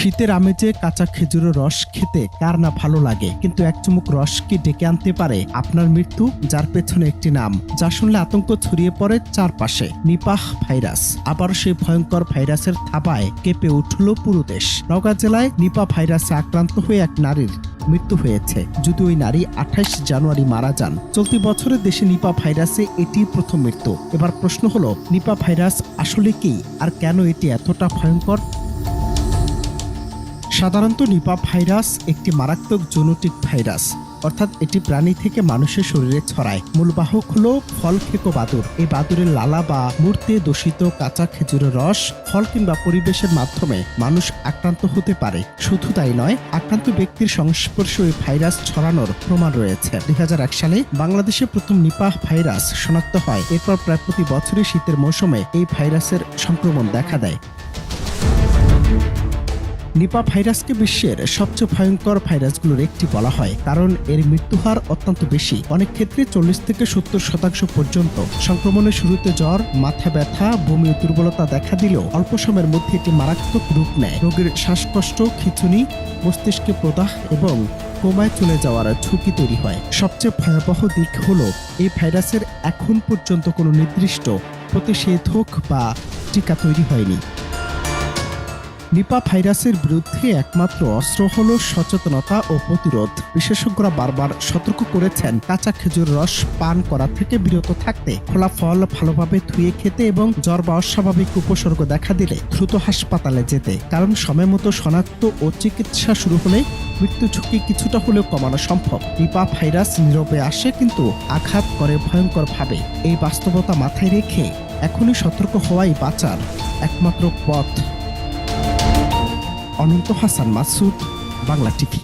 শীতের আমেজে কাঁচা খেজুরের রস খেতে কার না ভালো লাগে, কিন্তু এক চুমুক রস কি ডেকে আনতে পারে আপনার মৃত্যু, যার পেছনে একটি নাম যা শুনলে আতঙ্ক ছড়িয়ে পড়ে চারপাশে। Nipah virus. আবারও সেই ভয়ঙ্কর ভাইরাসের থাবায় কেঁপে উঠল পুরো দেশ। নওগাঁ জেলায় নিপাহ ভাইরাসে আক্রান্ত হয়ে এক নারীর মৃত্যু হয়েছে। যদি ওই নারী 28 জানুয়ারি মারা যান। চলতি বছরে দেশে নিপাহ ভাইরাসে এটি প্রথম মৃত্যু। এবার প্রশ্ন হলো, নিপাহ ভাইরাস আসলে কি, আর কেন এটি এতটা ভয়ঙ্কর? সাধারণত নিপাহ ভাইরাস একটি মারাত্মক জুনোটিক ভাইরাস, অর্থাৎ এটি প্রাণী থেকে মানুষের শরীরে ছড়ায়। মূল বাহক হলো ফলখেকো বাদুড়। এই বাদুড়ের লালা বা মূর্তে দূষিত কাঁচা খেজুরের রস, ফল কিংবা পরিবেশের মাধ্যমে মানুষ আক্রান্ত হতে পারে। শুধু তাই নয়, আক্রান্ত ব্যক্তির সংস্পর্শে ওই ভাইরাস ছড়ানোর প্রমাণ রয়েছে। 2001 সালে বাংলাদেশে প্রথম নিপাহ ভাইরাস শনাক্ত হয়। এরপর প্রায় প্রতি বছরই শীতের মৌসুমে এই ভাইরাসের সংক্রমণ দেখা দেয়। নিপাহ ভাইরাসকে বিশ্বের সবচেয়ে ভয়ঙ্কর ভাইরাসগুলোর একটি বলা হয়, কারণ এর মৃত্যুহার অত্যন্ত বেশি। অনেক ক্ষেত্রে 40 থেকে 70% পর্যন্ত। সংক্রমণের শুরুতে জ্বর, মাথা ব্যথা, বমি ও দুর্বলতা দেখা দিলেও অল্প সময়ের মধ্যে এটি মারাত্মক রূপ নেয়। রোগীর শ্বাসকষ্ট, খিঁচুনি, মস্তিষ্কে প্রদাহ এবং কোমায় চলে যাওয়ার ঝুঁকি তৈরি হয়। সবচেয়ে ভয়াবহ দিক হলো, এই ভাইরাসের এখন পর্যন্ত কোনো নির্দিষ্ট প্রতিষেধক বা টিকা তৈরি হয়নি। নিপাহ ভাইরাসের বিরুদ্ধে একমাত্র অস্ত্র হলো সচেতনতা ও প্রতিরোধ। বিশেষজ্ঞরা বারবার সতর্ক করেছেন কাঁচা খেজুর রস পান করা থেকে বিরত থাকতে, খোলা ফল ভালোভাবে ধুয়ে খেতে এবং জ্বর বা অস্বাভাবিক উপসর্গ দেখা দিলে দ্রুত হাসপাতালে যেতে, কারণ সময় মতো শনাক্ত ও চিকিৎসা শুরু হলে মৃত্যু ঝুঁকি কিছুটা হলেও কমানো সম্ভব। নিপাহ ভাইরাস নীরবে আসে কিন্তু আঘাত করে ভয়ঙ্করভাবে। এই বাস্তবতা মাথায় রেখে এখনই সতর্ক হওয়াই বাঁচার একমাত্র পথ। অনন্ত হাসান মাসুদ, বাংলা টিভি।